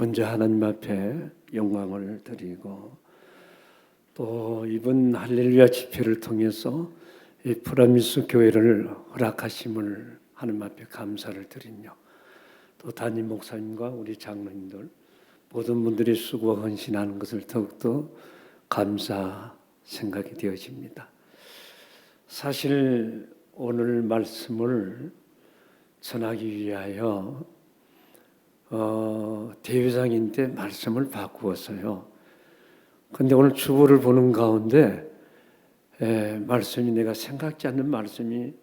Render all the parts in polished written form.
먼저 하나님 앞에 영광을 드리고 또 이번 할렐루야 집회를 통해서 이 프라미스 교회를 허락하심을 하나님 앞에 감사를 드리며 또 담임 목사님과 우리 장로님들 모든 분들이 수고와 헌신하는 것을 더욱더 감사 생각이 되어집니다. 사실 오늘 말씀을 전하기 위하여 대회장인데 말씀을 바꾸었어요. 근데 오늘 주보를 보는 가운데 말씀이 내가 생각지 않는 말씀이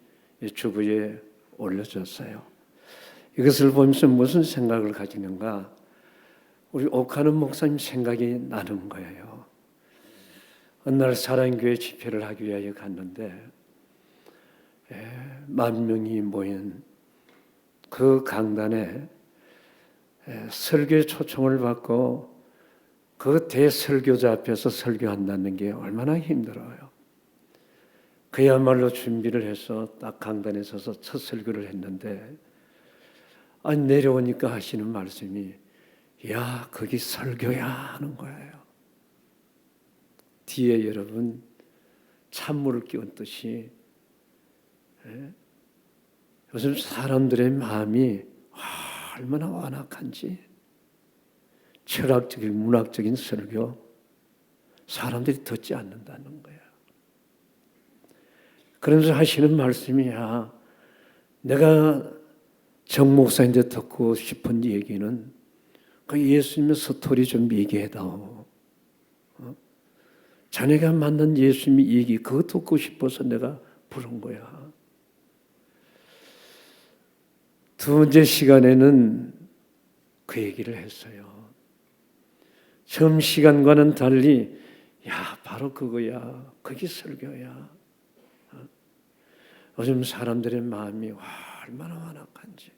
주보에 올려졌어요. 이것을 보면서 무슨 생각을 가지는가? 우리 옥하는 목사님 생각이 나는 거예요. 어느 날 사랑교회 집회를 하기 위하여 갔는데 10,000명이 모인 그 강단에 설교의 초청을 받고 그 대설교자 앞에서 설교한다는 게 얼마나 힘들어요. 그야말로 준비를 해서 딱 강단에 서서 첫 설교를 했는데 내려오니까 하시는 말씀이 야 거기 설교야 하는 거예요. 뒤에 여러분 찬물을 끼얹듯이 요즘 사람들의 마음이 얼마나 완악한지 철학적인 문학적인 설교 사람들이 듣지 않는다는 거야. 그러면서 하시는 말씀이야. 내가 정 목사님한테 듣고 싶은 얘기는 그 예수님의 스토리 좀 얘기해다오. 자네가 만난 예수님의 얘기 그거 듣고 싶어서 내가 부른 거야. 두 번째 시간에는 그 얘기를 했어요. 처음 시간과는 달리 야 바로 그거야. 그게 설교야. 요즘 사람들의 마음이 얼마나 완악한지.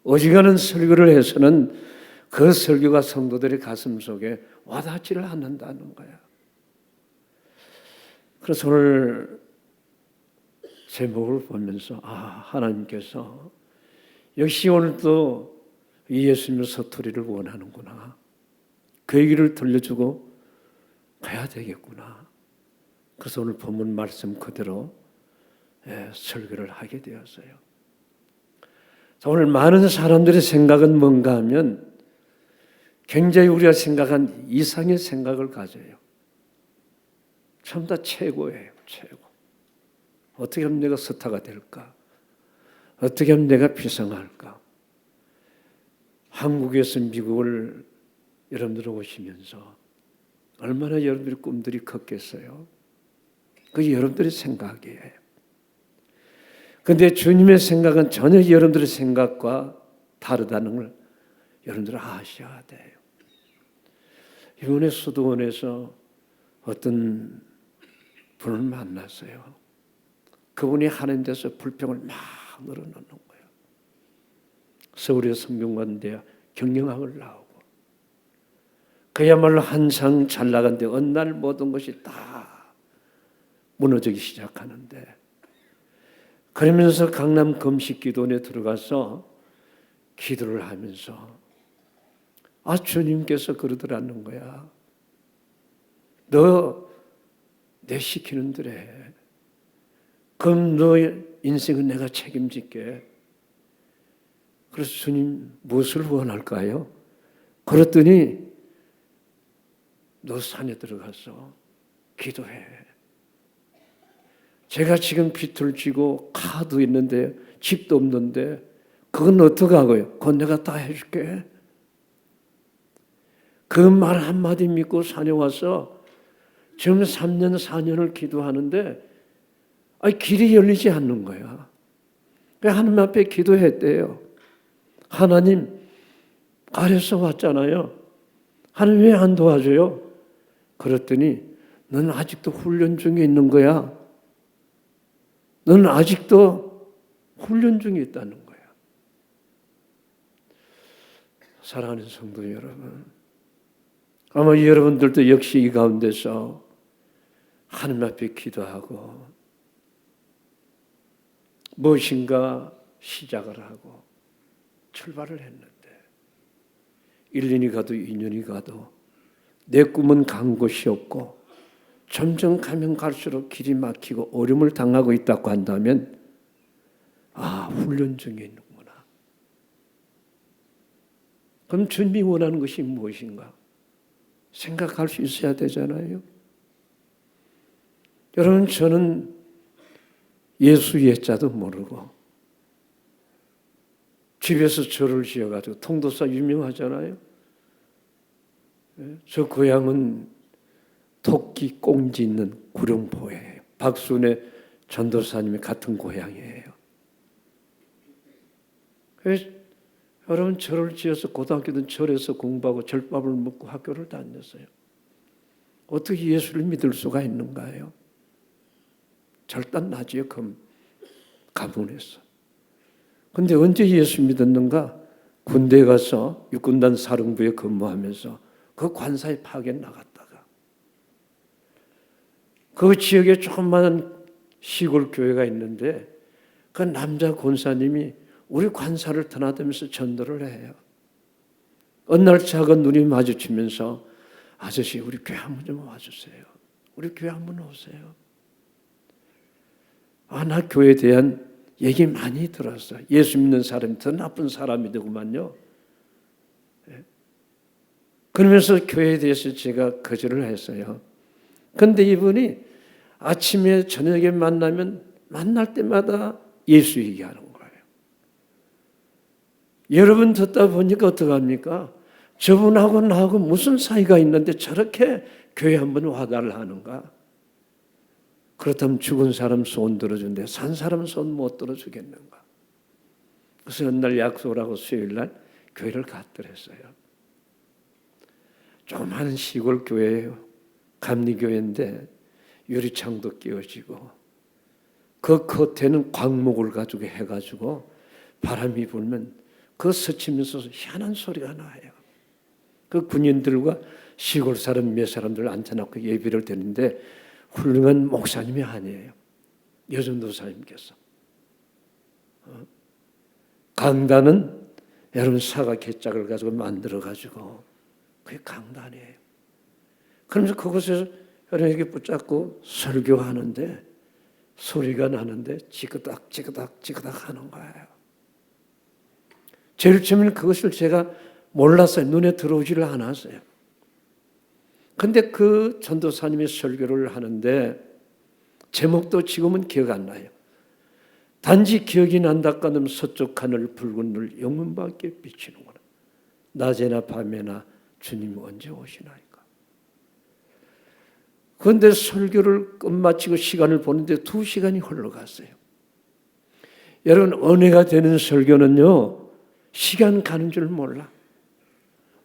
어지간한 설교를 해서는 그 설교가 성도들의 가슴 속에 와닿지를 않는다는 거야. 그래서 오늘 제목을 보면서 하나님께서 역시 오늘 또 예수님의 서투리를 원하는구나. 그 얘기를 들려주고 가야 되겠구나. 그래서 오늘 본문 말씀 그대로 설교를 하게 되었어요. 자, 오늘 많은 사람들의 생각은 뭔가 하면 굉장히 우리가 생각한 이상의 생각을 가져요. 전부 다 최고예요. 최고. 어떻게 하면 내가 스타가 될까? 어떻게 하면 내가 비상할까? 한국에서 미국을 여러분들 오시면서 얼마나 여러분들의 꿈들이 컸겠어요? 그게 여러분들의 생각이에요. 그런데 주님의 생각은 전혀 여러분들의 생각과 다르다는 걸 여러분들은 아셔야 돼요. 이번에 수도원에서 어떤 분을 만났어요. 그분이 하는 데서 불평을 막 늘어놓는 거예요. 서울의 성균관대학 경영학을 나오고 그야말로 한창 잘 나간데 어느 날 모든 것이 다 무너지기 시작하는데 그러면서 강남 금식기도원에 들어가서 기도를 하면서 주님께서 그러더라는 거야. 너 내 시키는 대로 해. 그럼 너의 인생은 내가 책임질게. 그래서 주님 무엇을 원할까요? 그랬더니 너 산에 들어가서 기도해. 제가 지금 빚을 지고 카드 있는데 집도 없는데 그건 어떡하고요? 그건 내가 다 해줄게. 그 말 한마디 믿고 산에 와서 지금 3년 4년을 기도하는데 길이 열리지 않는 거야. 하나님 앞에 기도했대요. 하나님 아래서 왔잖아요. 하나님 왜 안 도와줘요? 그랬더니 너는 아직도 훈련 중에 있는 거야. 너는 아직도 훈련 중에 있다는 거야. 사랑하는 성도 여러분, 아마 여러분들도 역시 이 가운데서 하나님 앞에 기도하고 무엇인가 시작을 하고 출발을 했는데 1년이 가도 2년이 가도 내 꿈은 간 곳이 없고 점점 가면 갈수록 길이 막히고 어려움을 당하고 있다고 한다면 훈련 중에 있는구나. 그럼 주님이 원하는 것이 무엇인가? 생각할 수 있어야 되잖아요. 여러분, 저는 예수 예자도 모르고 집에서 절을 지어가지고, 통도사 유명하잖아요. 저 고향은 토끼 꽁지 있는 구룡포예요. 박순애 전도사님이 같은 고향이에요. 그래서 여러분, 절을 지어서 고등학교 때 절에서 공부하고 절밥을 먹고 학교를 다녔어요. 어떻게 예수를 믿을 수가 있는가요? 절단나지요, 가문에서. 근데 언제 예수 믿었는가? 군대 가서 육군단 사령부에 근무하면서 그 관사에 파견 나갔다가 그 지역에 조그마한 시골 교회가 있는데 그 남자 권사님이 우리 관사를 드나들면서 전도를 해요. 어느 날 작은 눈이 마주치면서 아저씨, 우리 교회 한번 좀 와주세요. 우리 교회 한번 오세요. 나 교회에 대한 얘기 많이 들었어요. 예수 믿는 사람이 더 나쁜 사람이 되구만요. 그러면서 교회에 대해서 제가 거절을 했어요. 그런데 이분이 아침에 저녁에 만날 때마다 예수 얘기하는 거예요. 여러분 듣다 보니까 어떡합니까? 저분하고 나하고 무슨 사이가 있는데 저렇게 교회 한번 와달라 하는가? 그렇다면 죽은 사람 손 들어준대 산 사람 손 못 들어주겠는가? 그래서 어느 날 약속을 하고 수요일 날 교회를 갔더랬어요. 조그마한 시골 교회예요. 감리교회인데 유리창도 끼워지고 그 겉에는 광목을 가지고 해가지고 바람이 불면 그 스치면서 희한한 소리가 나요. 그 군인들과 시골 사람 몇 사람들 앉혀놓고 예배를 드리는데 훌륭한 목사님이 아니에요. 여전도사님께서. 강단은 여러분 사과 개짝을 가지고 만들어가지고 그게 강단이에요. 그러면서 그곳에서 여러분에게 붙잡고 설교하는데 소리가 나는데 지그닥 지그닥 지그닥 하는 거예요. 제일 처음에는 그것을 제가 몰랐어요. 눈에 들어오지를 않았어요. 근데 그 전도사님이 설교를 하는데 제목도 지금은 기억 안 나요. 단지 기억이 난다 하면 서쪽 하늘 붉은 늘 영문밖에 비치는구나. 낮에나 밤에나 주님이 언제 오시나이까. 그런데 설교를 끝마치고 시간을 보는데 2시간이 흘러갔어요. 여러분, 은혜가 되는 설교는요, 시간 가는 줄 몰라.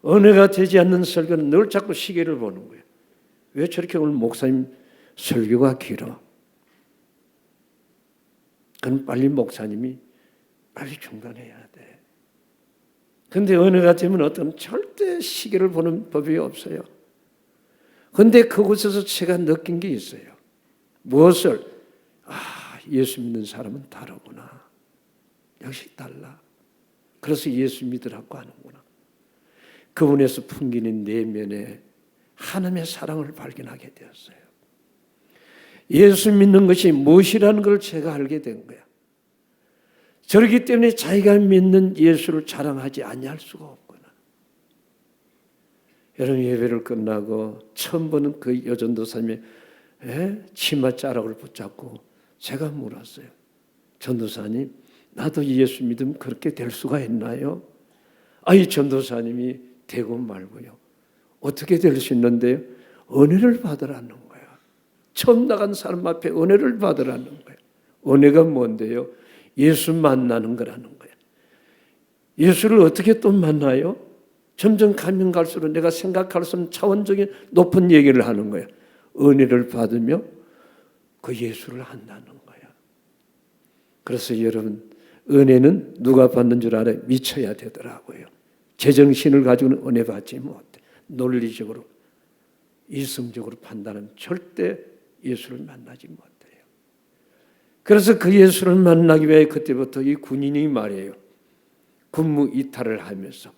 은혜가 되지 않는 설교는 늘 자꾸 시계를 보는 거예요. 왜 저렇게 오늘 목사님 설교가 길어? 그럼 빨리 목사님이 빨리 중단해야 돼. 그런데 은혜가 되면 어떤 절대 시계를 보는 법이 없어요. 그런데 그곳에서 제가 느낀 게 있어요. 무엇을? 예수 믿는 사람은 다르구나. 역시 달라. 그래서 예수 믿으라고 하는구나. 그분에서 풍기는 내면에 하나님의 사랑을 발견하게 되었어요. 예수 믿는 것이 무엇이라는 걸 제가 알게 된 거야. 그렇기 때문에 자기가 믿는 예수를 자랑하지 아니할 수가 없구나. 여러분, 예배를 끝나고 처음 보는 그 여전도사님의 치마 자락을 붙잡고 제가 물었어요. 전도사님, 나도 예수 믿으면 그렇게 될 수가 있나요? 이 전도사님이 되고 말고요. 어떻게 될 수 있는데요? 은혜를 받으라는 거야. 처음 나간 사람 앞에 은혜를 받으라는 거야. 은혜가 뭔데요? 예수 만나는 거라는 거야. 예수를 어떻게 또 만나요? 점점 가면 갈수록 내가 생각할 수 없는 차원적인 높은 얘기를 하는 거야. 은혜를 받으며 그 예수를 한다는 거야. 그래서 여러분, 은혜는 누가 받는 줄 알아요? 미쳐야 되더라고요. 제정신을 가지고는 은혜 받지 못해. 논리적으로, 이성적으로 판단하면 절대 예수를 만나지 못해요. 그래서 그 예수를 만나기 위해 그때부터 이 군인이 말이에요. 군무 이탈을 하면서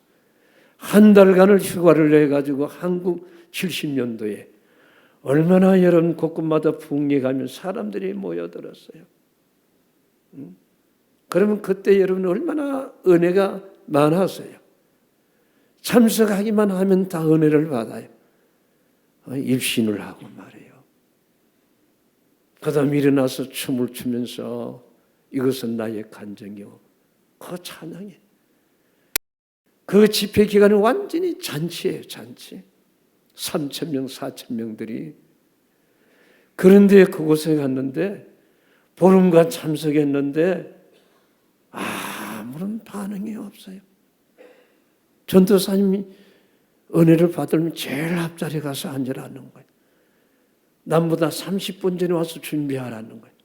한 달간을 휴가를 내가지고 한국 70년도에 얼마나 여러분 곳곳마다 부흥회 가면 사람들이 모여들었어요. 그러면 그때 여러분 얼마나 은혜가 많았어요. 참석하기만 하면 다 은혜를 받아요. 입신을 하고 말이에요. 그 다음 일어나서 춤을 추면서 이것은 나의 간증이요. 그 찬양이에요. 그 집회 기간은 완전히 잔치예요. 잔치. 3,000명, 4,000명들이. 그런데 그곳에 갔는데 보름간 참석했는데 아무런 반응이 없어요. 전도사님이 은혜를 받으면 제일 앞자리에 가서 앉으라는 거예요. 남보다 30분 전에 와서 준비하라는 거예요.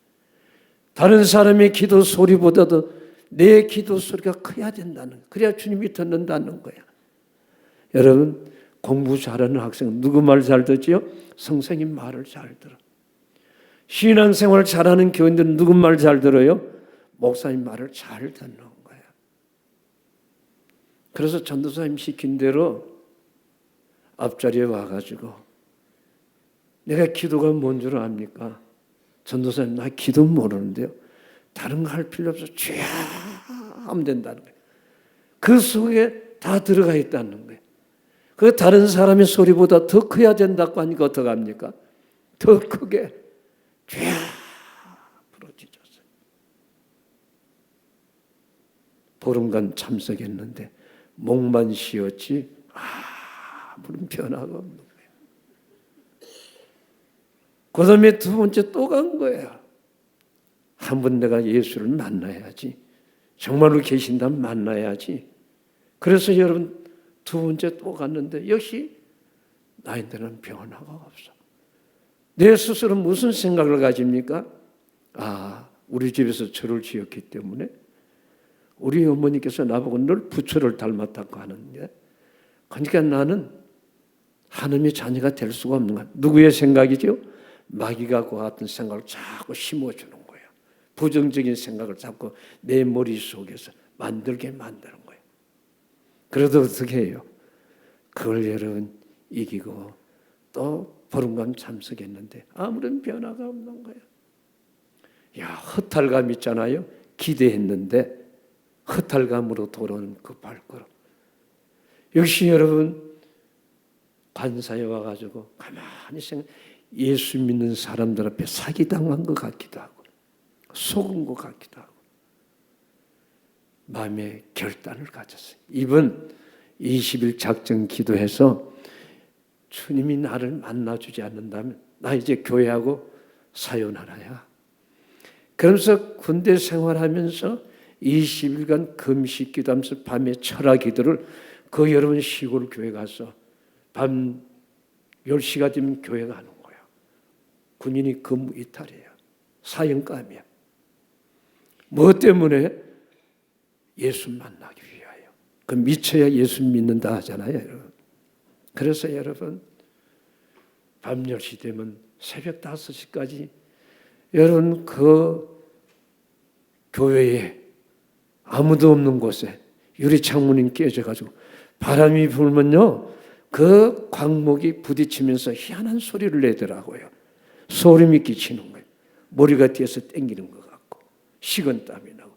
다른 사람의 기도 소리보다도 내 기도 소리가 커야 된다는 거예요. 그래야 주님이 듣는다는 거예요. 여러분 공부 잘하는 학생 누구 말 잘 듣지요? 선생님 말을 잘 들어. 신앙생활 잘하는 교인들은 누구 말 잘 들어요? 목사님 말을 잘 듣는 거예요. 그래서 전도사님 시킨 대로 앞자리에 와가지고 내가 기도가 뭔 줄 압니까? 전도사님 나 기도 모르는데요. 다른 거 할 필요 없어. 쥐야 하면 된다는 거예요. 그 속에 다 들어가 있다는 거예요. 그 다른 사람의 소리보다 더 커야 된다고 하니까 어떡합니까? 더 크게 쥐야 부러지셨어요. 보름간 참석했는데 목만 쉬었지 아무런 변화가 없는 거예요. 그 다음에 두 번째 또 간 거예요. 한번 내가 예수를 만나야지. 정말로 계신다면 만나야지. 그래서 여러분 두 번째 또 갔는데 역시 나인들은 변화가 없어. 내 스스로 무슨 생각을 가집니까? 우리 집에서 절을 지었기 때문에 우리 어머니께서 나보고 늘 부처를 닮았다고 하는데 그러니까 나는 하나님의 자녀가 될 수가 없는 거야. 누구의 생각이죠? 마귀가 그와 같은 생각을 자꾸 심어주는 거예요. 부정적인 생각을 자꾸 내 머릿속에서 만들게 만드는 거예요. 그래도 어떻게 해요? 그걸 여러분 이기고 또 보름간 참석했는데 아무런 변화가 없는 거예요. 허탈감 있잖아요. 기대했는데 허탈감으로 돌아오는 그 발걸음. 역시 여러분 관사에 와가지고 가만히 예수 믿는 사람들 앞에 사기당한 것 같기도 하고 속은 것 같기도 하고 마음의 결단을 가졌어요. 이번 20일 작정 기도해서 주님이 나를 만나주지 않는다면 나 이제 교회하고 사요나라야. 그러면서 군대 생활하면서 20일간 금식 기도하면서 밤에 철학 기도를 그 여러분 시골 교회 가서 밤 10시가 되면 교회 가는 거야. 군인이 근무 이탈이에요. 사형감이야. 뭐 때문에? 예수 만나기 위하여. 그 미쳐야 예수 믿는다 하잖아요, 여러분. 그래서 여러분 밤 10시 되면 새벽 5시까지 여러분 그 교회에 아무도 없는 곳에 유리창문이 깨져가지고 바람이 불면요 그 광목이 부딪히면서 희한한 소리를 내더라고요. 소름이 끼치는 거예요. 머리가 뒤에서 땡기는 것 같고 식은땀이 나고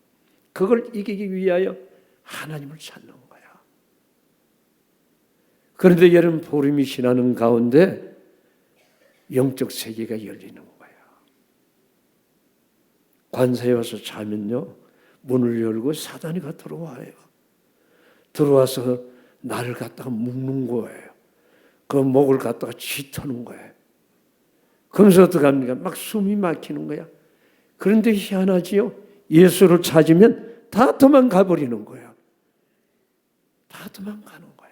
그걸 이기기 위하여 하나님을 찾는 거야. 그런데 여러분 보름이 지나는 가운데 영적 세계가 열리는 거야. 관사에 와서 자면요 문을 열고 사단이가 들어와요. 들어와서 나를 갖다가 묶는 거예요. 그 목을 갖다가 쥐터는 거예요. 그러면서 어떡합니까? 막 숨이 막히는 거야. 그런데 희한하지요. 예수를 찾으면 다 도망가 버리는 거야. 다 도망가는 거야.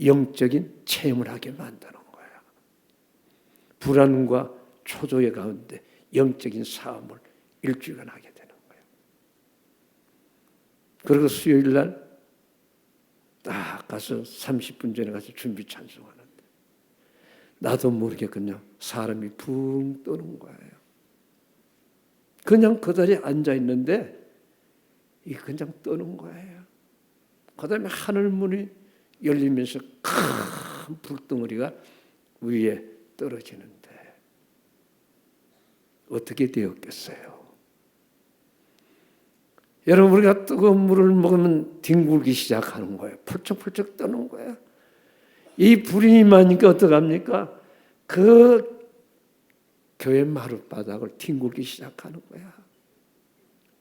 영적인 체험을 하게 만드는 거야. 불안과 초조의 가운데 영적인 싸움을 일주일간 하게 되는 거야. 그리고 수요일 날 딱 가서 30분 전에 가서 준비 찬송하는데 나도 모르게 그냥 사람이 붕 뜨는 거예요. 그냥 그 자리에 앉아 있는데 그냥 뜨는 거예요. 그 다음에 하늘 문이 열리면서 큰 불덩어리가 위에 떨어지는데 어떻게 되었겠어요? 여러분, 우리가 뜨거운 물을 먹으면 뒹굴기 시작하는 거예요. 펄쩍펄쩍 떠는 거예요. 이 불이 임하니까 어떡합니까? 그 교회 마룻바닥을 뒹굴기 시작하는 거야.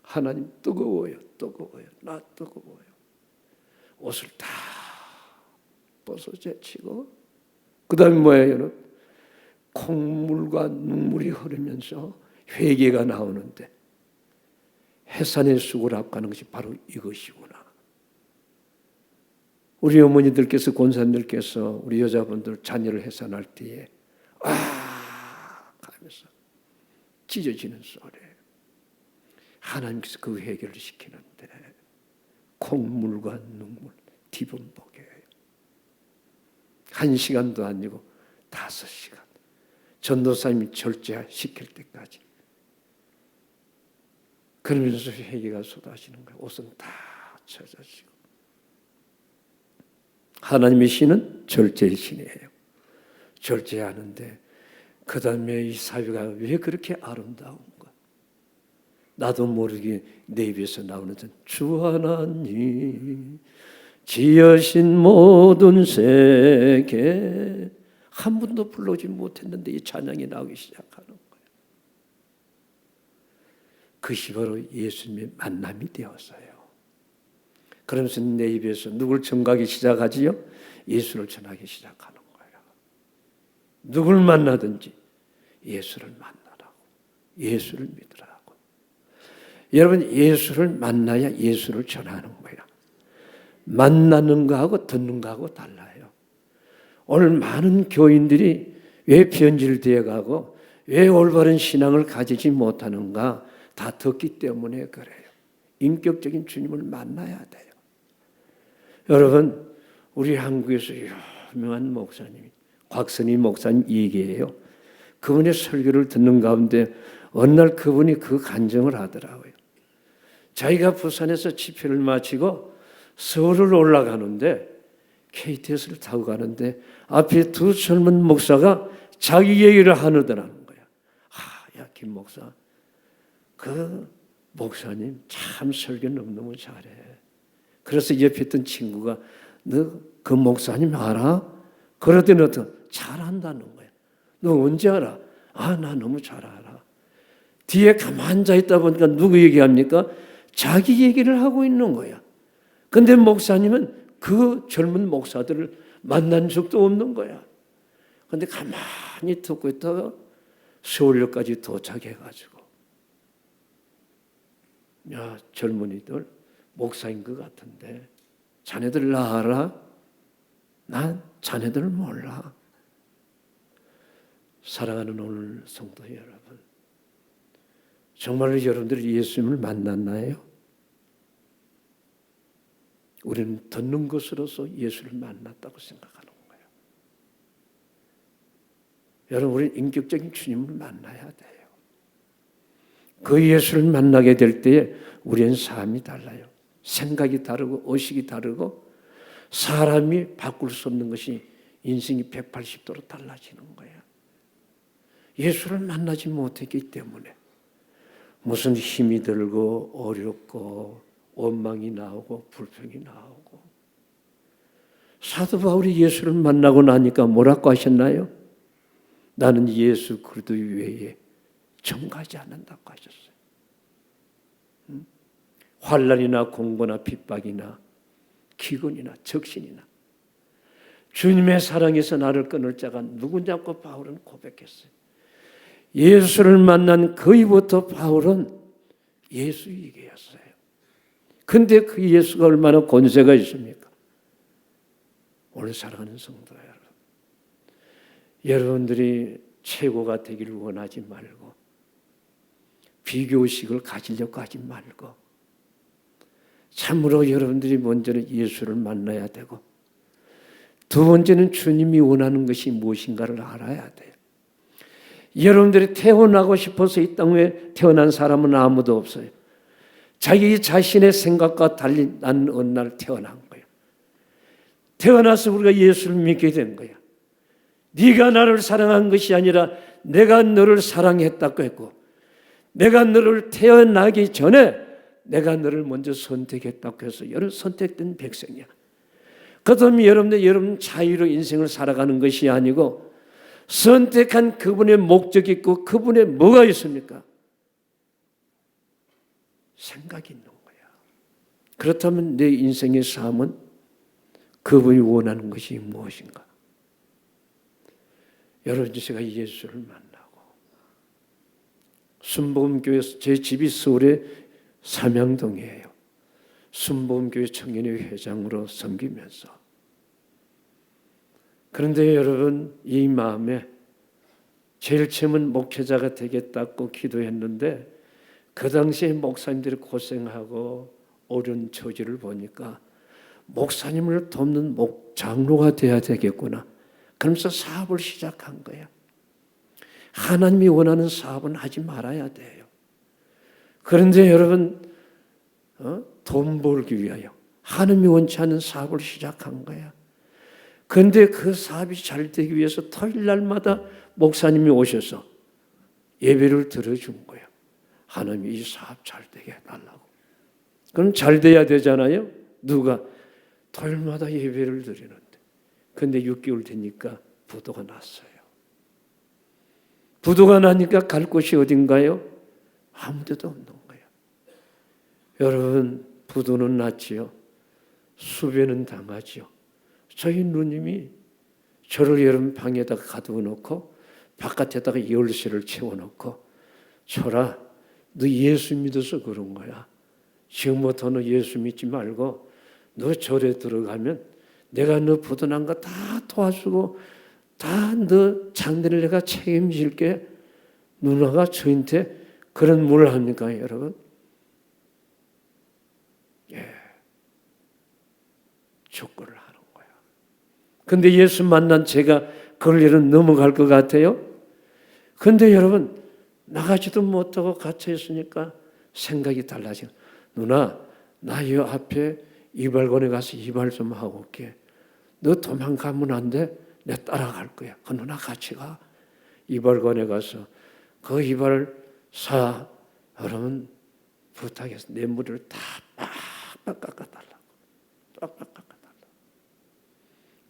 하나님 뜨거워요, 뜨거워요, 나 뜨거워요. 옷을 다 벗어 제치고 그 다음에 뭐예요, 여러분? 콩물과 눈물이 흐르면서 회개가 나오는데 해산의 쑥을 앞가는 것이 바로 이것이구나. 우리 어머니들께서, 권사님들께서 우리 여자분들 자녀를 해산할 때에 하면서 찢어지는 소리, 하나님께서 그 회개를 시키는데 콩물과 눈물 뒤범벅이에요. 1시간도 아니고 5시간 전도사님이 절제시킬 때까지. 그러면서 회개가 쏟아지는 거예요. 옷은 다 젖어지고. 하나님의 신은 절제의 신이에요. 절제하는데 그 다음에 이 사회가 왜 그렇게 아름다운가? 나도 모르게 내 입에서 나오는 주 하나님 지으신 모든 세계, 한 번도 불러오지 못했는데 이 찬양이 나오기 시작하는 거예요. 그것이 바로 예수님의 만남이 되었어요. 그러면서 내 입에서 누굴 전가하기 시작하지요? 예수를 전하기 시작하는 거예요. 누굴 만나든지 예수를 만나라고, 예수를 믿으라고. 여러분, 예수를 만나야 예수를 전하는 거예요. 만나는 거하고 듣는 거하고 달라요. 오늘 많은 교인들이 왜 변질되어 가고 왜 올바른 신앙을 가지지 못하는가? 다 듣기 때문에 그래요. 인격적인 주님을 만나야 돼요. 여러분, 우리 한국에서 유명한 목사님이 곽선희 목사님 얘기해요. 그분의 설교를 듣는 가운데 어느 날 그분이 그 간증을 하더라고요. 자기가 부산에서 집회를 마치고 서울을 올라가는데 KTX를 타고 가는데 앞에 두 젊은 목사가 자기 얘기를 하느더라는 거야. 야, 김 목사, 그 목사님 참 설교 너무너무 잘해. 그래서 옆에 있던 친구가 너 그 목사님 알아? 그러더니 잘한다는 거야. 너 언제 알아? 나 너무 잘 알아. 뒤에 가만히 앉아 있다 보니까 누구 얘기합니까? 자기 얘기를 하고 있는 거야. 근데 목사님은 그 젊은 목사들을 만난 적도 없는 거야. 근데 가만히 듣고 있다가 서울역까지 도착해가지고, 야, 젊은이들 목사인 것 같은데 자네들 나 알아? 난 자네들 몰라. 사랑하는 오늘 성도 여러분, 정말로 여러분들이 예수님을 만났나요? 우리는 듣는 것으로서 예수를 만났다고 생각하는 거예요. 여러분, 우리는 인격적인 주님을 만나야 돼요. 그 예수를 만나게 될 때에 우리는 삶이 달라요. 생각이 다르고 의식이 다르고 사람이 바꿀 수 없는 것이 인생이 180도로 달라지는 거예요. 예수를 만나지 못했기 때문에 무슨 힘이 들고 어렵고 원망이 나오고 불평이 나오고. 사도 바울이 예수를 만나고 나니까 뭐라고 하셨나요? 나는 예수 그리스도 외에 정가지 않는다고 하셨어요. 환난이나 공고나 핍박이나 기근이나 적신이나 주님의 사랑에서 나를 끊을 자가 누구냐고 바울은 고백했어요. 예수를 만난 그이부터 바울은 예수 얘기였어요. 근데 그 예수가 얼마나 권세가 있습니까? 오늘 사랑하는 성도 여러분, 여러분들이 최고가 되기를 원하지 말고 비교의식을 가지려고 하지 말고 참으로 여러분들이 먼저는 예수를 만나야 되고 두 번째는 주님이 원하는 것이 무엇인가를 알아야 돼요. 여러분들이 태어나고 싶어서 이 땅에 태어난 사람은 아무도 없어요. 자기 자신의 생각과 달리 난 어느 날 태어난 거예요. 태어나서 우리가 예수를 믿게 된 거야. 네가 나를 사랑한 것이 아니라 내가 너를 사랑했다고 했고, 내가 너를 태어나기 전에 내가 너를 먼저 선택했다고 해서 여러분 선택된 백성이야. 그렇다면 여러분 자유로 인생을 살아가는 것이 아니고 선택한 그분의 목적이 있고 그분의 뭐가 있습니까? 생각이 있는 거야. 그렇다면 내 인생의 삶은 그분이 원하는 것이 무엇인가? 여러분, 제가 예수를 만나고 순복음교회, 제 집이 서울의 삼양동이에요. 순복음교회 청년회 회장으로 섬기면서, 그런데 여러분, 이 마음에 제일 처음은 목회자가 되겠다고 기도했는데 그 당시에 목사님들이 고생하고 어려운 처지를 보니까 목사님을 돕는 장로가 돼야 되겠구나. 그러면서 사업을 시작한 거야. 하나님이 원하는 사업은 하지 말아야 돼요. 그런데 여러분, 돈 벌기 위하여 하나님이 원치 않는 사업을 시작한 거야. 그런데 그 사업이 잘 되기 위해서 토요일 날마다 목사님이 오셔서 예배를 들어준 거야. 하나님이 이 사업 잘 되게 해달라고. 그럼 잘 돼야 되잖아요. 누가? 토요일마다 예배를 드리는데. 그런데 6개월 되니까 부도가 났어요. 부도가 나니까 갈 곳이 어딘가요? 아무 데도 없는 거예요. 여러분, 부도는 났지요. 수배는 당하지요. 저희 누님이 저를 여러분 방에다가 가두어놓고 바깥에다가 열쇠를 채워놓고, 철아, 너 예수 믿어서 그런 거야. 지금부터 너 예수 믿지 말고 너 절에 들어가면 내가 너 부도난 거 다 도와주고 다 너 장례를 내가 책임질게. 누나가 저한테 그런 뭘 합니까, 여러분? 축구를 하는 거야. 근데 예수 만난 제가 그걸 여러분 넘어갈 것 같아요? 근데 여러분, 나가지도 못하고 갇혀 있으니까 생각이 달라져. 누나, 나 이 앞에 이발관에 가서 이발 좀 하고 올게. 너 도망가면 안 돼. 내가 따라갈 거야. 그 누나 같이 가. 이발관에 가서 그 이발을 사. 그러면 부탁해서 내 머리를 다 빡빡 깎아달라고. 빡빡 깎아달라고.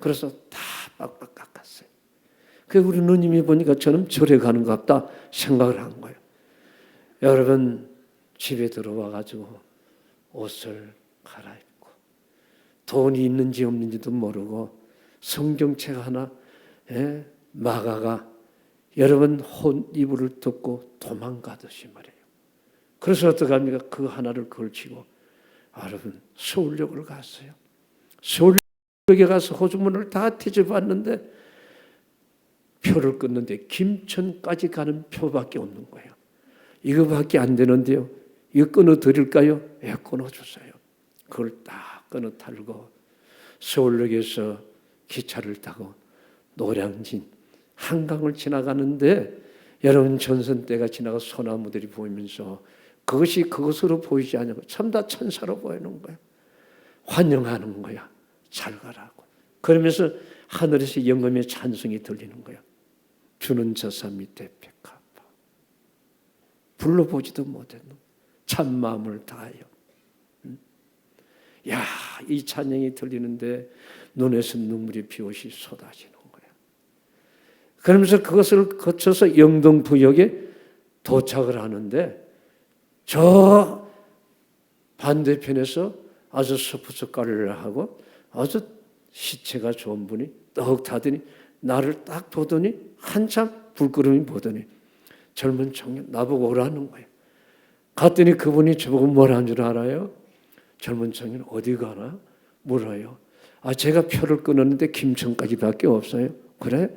그래서 다 빡빡 깎았어요. 그 우리 누님이 보니까 저는 절에 가는 것 같다 생각을 한 거예요. 여러분, 집에 들어와 가지고 옷을 갈아입고 돈이 있는지 없는지도 모르고 성경책 하나 마가가 여러분 이불을 덮고 도망가듯이 말이에요. 그래서 어떻게 합니까? 그 하나를 걸치고 여러분 서울역을 갔어요. 서울역에 가서 호주문을 다 뒤져봤는데 표를 끊는데 김천까지 가는 표밖에 없는 거예요. 이거밖에 안 되는데요. 이거 끊어드릴까요? 예, 끊어주세요. 그걸 딱 끊어 달고 서울역에서 기차를 타고 노량진 한강을 지나가는데 여러분 전선 때가 지나가 소나무들이 보이면서 그것이 그것으로 보이지 않고 참 다 천사로 보이는 거야. 환영하는 거야. 잘 가라고. 그러면서 하늘에서 영감의 찬송이 들리는 거야. 주는 저사 밑에 백합화. 불러보지도 못했는 참 마음을 다하여. 야, 이 찬양이 들리는데 눈에서 눈물이 비옷이 쏟아지는 거야. 그러면서 그것을 거쳐서 영동부역에 도착을 하는데 저 반대편에서 아주 스포츠카를 하고 아주 시체가 좋은 분이 떡 타더니 나를 딱 보더니 한참 불끄러미 보더니 젊은 청년 나보고 오라는 거예요. 갔더니 그분이 저보고 뭐라는 줄 알아요? 젊은 청년 어디 가나? 물어요. 아, 제가 표를 끊었는데 김천까지밖에 없어요. 그래?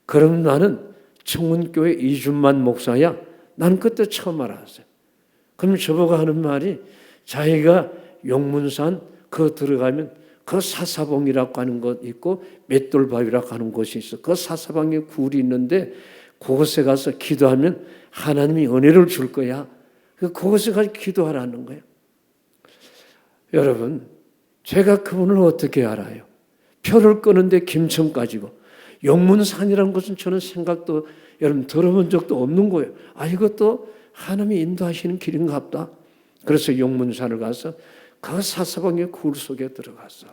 그럼 나는 청운교회 이준만 목사야. 난 그때 처음 알았어요. 그럼 저보고 하는 말이 자기가 용문산 그 들어가면 그 사사봉이라고 하는 곳 있고 맷돌바위라고 하는 곳이 있어. 그 사사봉에 굴이 있는데 그곳에 가서 기도하면 하나님이 은혜를 줄 거야. 그곳에 가서 기도하라는 거예요. 여러분, 제가 그분을 어떻게 알아요? 표를 끄는데 김천 가지고 용문산이라는 것은 저는 생각도 여러분 들어본 적도 없는 거예요. 이것도 하나님이 인도하시는 길인가 보다. 그래서 용문산을 가서 그 사사방의 굴 속에 들어가서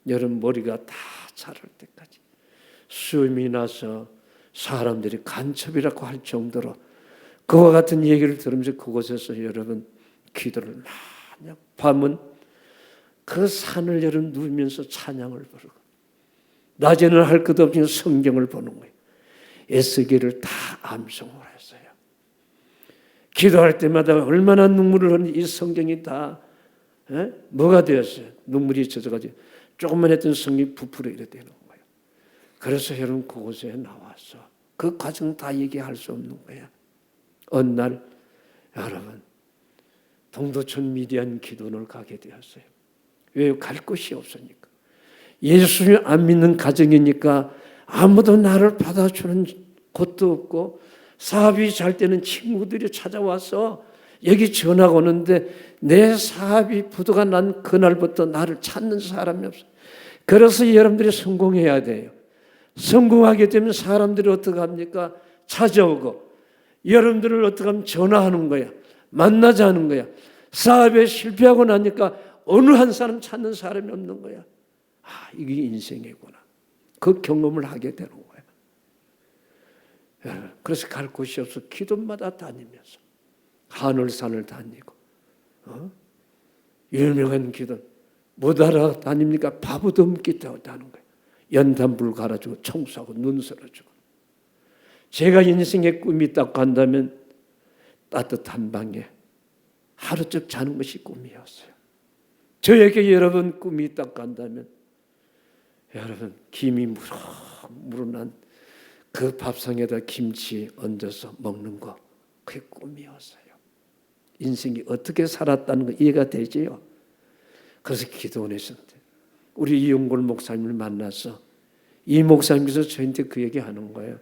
여러분 머리가 다 자랄 때까지 수염이 나서 사람들이 간첩이라고 할 정도로 그와 같은 얘기를 들으면서 그곳에서 여러분 기도를 많이 밤은 그 산을 여러분 누우면서 찬양을 부르고 낮에는 할 것 없이 성경을 보는 거예요. 에스겔을 다 암송을 했어요. 기도할 때마다 얼마나 눈물을 흘리는 이 성경이 다 뭐가 되었어요? 눈물이 젖어가지고 조금만 했던 성경이 부풀어 이래 되는 거예요. 그래서 여러분 그곳에 나와서 그 과정 다 얘기할 수 없는 거예요. 어느 날 여러분 동두천 미디안 기도원을 가게 되었어요. 왜? 갈 곳이 없으니까. 예수를 안 믿는 가정이니까 아무도 나를 받아주는 곳도 없고 사업이 잘 되는 친구들이 찾아와서 여기 전화가 오는데 내 사업이 부도가 난 그날부터 나를 찾는 사람이 없어요. 그래서 여러분들이 성공해야 돼요. 성공하게 되면 사람들이 어떻게 합니까? 찾아오고 여러분들을 어떻게 하면 전화하는 거야. 만나자는 거야. 사업에 실패하고 나니까 어느 한 사람 찾는 사람이 없는 거야. 이게 인생이구나. 그 경험을 하게 되는 거야. 그래서 갈 곳이 없어 기도마다 다니면서 하늘산을 다니고 유명한 기도 못 알아다닙니까? 바보도 없겠다고 하는 거예요. 연탄불 갈아주고 청소하고 눈 쓸어주고. 제가 인생의 꿈이 딱 간다면 따뜻한 방에 하루씩 자는 것이 꿈이었어요. 저에게 여러분 꿈이 딱 간다면 여러분 김이 무르난 그 밥상에다 김치 얹어서 먹는 거 그게 꿈이었어요. 인생이 어떻게 살았다는 거 이해가 되지요. 그래서 기도원에 있었는데 우리 이용골 목사님을 만나서 이 목사님께서 저한테 그 얘기 하는 거예요.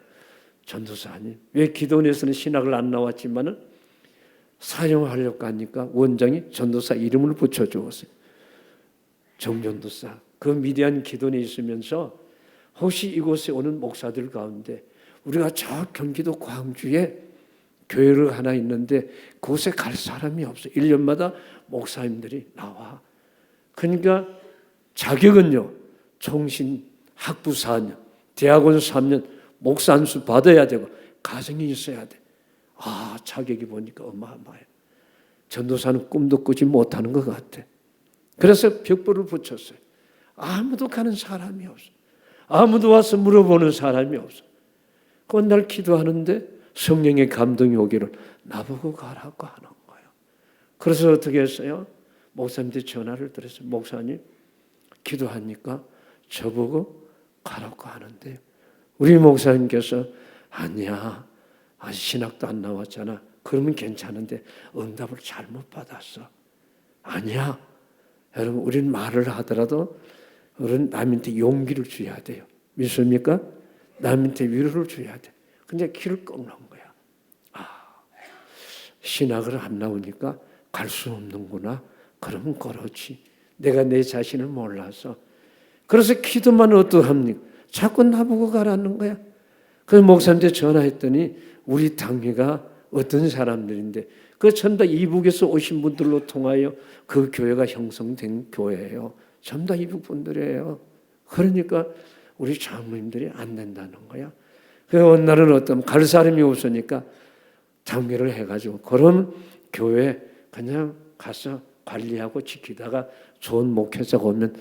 전도사님 왜 기도원에서는 신학을 안 나왔지만은 사용하려고 하니까 원장이 전도사 이름을 붙여주었어요. 정전도사. 그 미디안 기도원에 있으면서 혹시 이곳에 오는 목사들 가운데 우리가 저 경기도 광주에 교회를 하나 있는데 그곳에 갈 사람이 없어. 1년마다 목사님들이 나와. 그러니까 자격은요. 종신학부 4년, 대학원 3년, 목사 안수 받아야 되고 가정이 있어야 돼. 자격이 보니까 어마어마해요. 전도사는 꿈도 꾸지 못하는 것 같아. 그래서 벽보를 붙였어요. 아무도 가는 사람이 없어. 아무도 와서 물어보는 사람이 없어. 그 날 기도하는데 성령의 감동이 오기를 나보고 가라고 하는 거예요. 그래서 어떻게 했어요? 목사님한테 전화를 드렸어요. 목사님 기도하니까 저보고 가라고 하는데 우리 목사님께서 아니야. 아직 신학도 안 나왔잖아. 그러면 괜찮은데 응답을 잘못 받았어. 아니야. 여러분 우리는 말을 하더라도 우리는 남한테 용기를 줘야 돼요. 믿습니까? 남한테 위로를 줘야 돼. 근데 길을 끊는 거야. 신학을 안 나오니까 갈 수 없는구나. 그러면 그렇지. 내가 내 자신을 몰라서. 그래서 기도만 어떡합니까? 자꾸 나보고 가라는 거야. 그래서 목사님한테 전화했더니 우리 당회가 어떤 사람들인데 그 전부 다 이북에서 오신 분들로 통하여 그 교회가 형성된 교회예요. 전부 다 이북 분들이에요. 그러니까 우리 장로님들이 안 된다는 거야. 그래서 어느 날은 어떤 갈 사람이 없으니까 장례를 해가지고 그런 교회 그냥 가서 관리하고 지키다가 좋은 목회자가 오면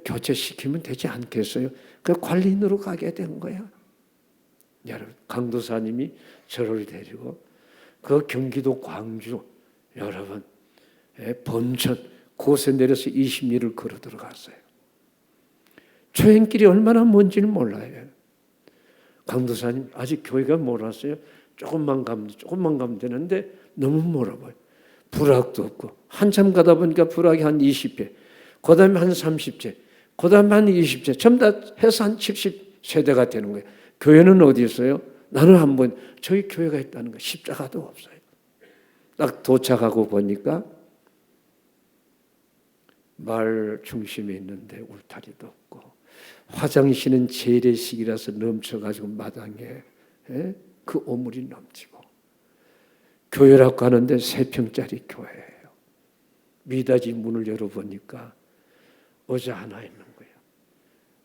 교체시키면 되지 않겠어요? 그 관리인으로 가게 된 거야. 여러분 강도사님이 저를 데리고 그 경기도 광주 여러분 범천 곳에 내려서 20리를 걸어 들어갔어요. 초행길이 얼마나 먼지는 몰라요. 강도사님 아직 교회가 멀었어요. 조금만 가면 되는데 너무 멀어 보여. 불악도 없고 한참 가다 보니까 불악이 한 20회, 그 다음에 한 30회, 그 다음에 한 20회, 전부 다 해서 한 70세대가 되는 거예요. 교회는 어디 있어요? 나는 한번 저희 교회가 있다는 거 십자가도 없어요. 딱 도착하고 보니까 말 중심에 있는데 울타리도 없고, 화장실은 재래식이라서 넘쳐가지고 마당에 그 오물이 넘치고, 교회라고 하는데 3평짜리 교회예요. 미닫이 문을 열어보니까 의자 하나 있는 거예요.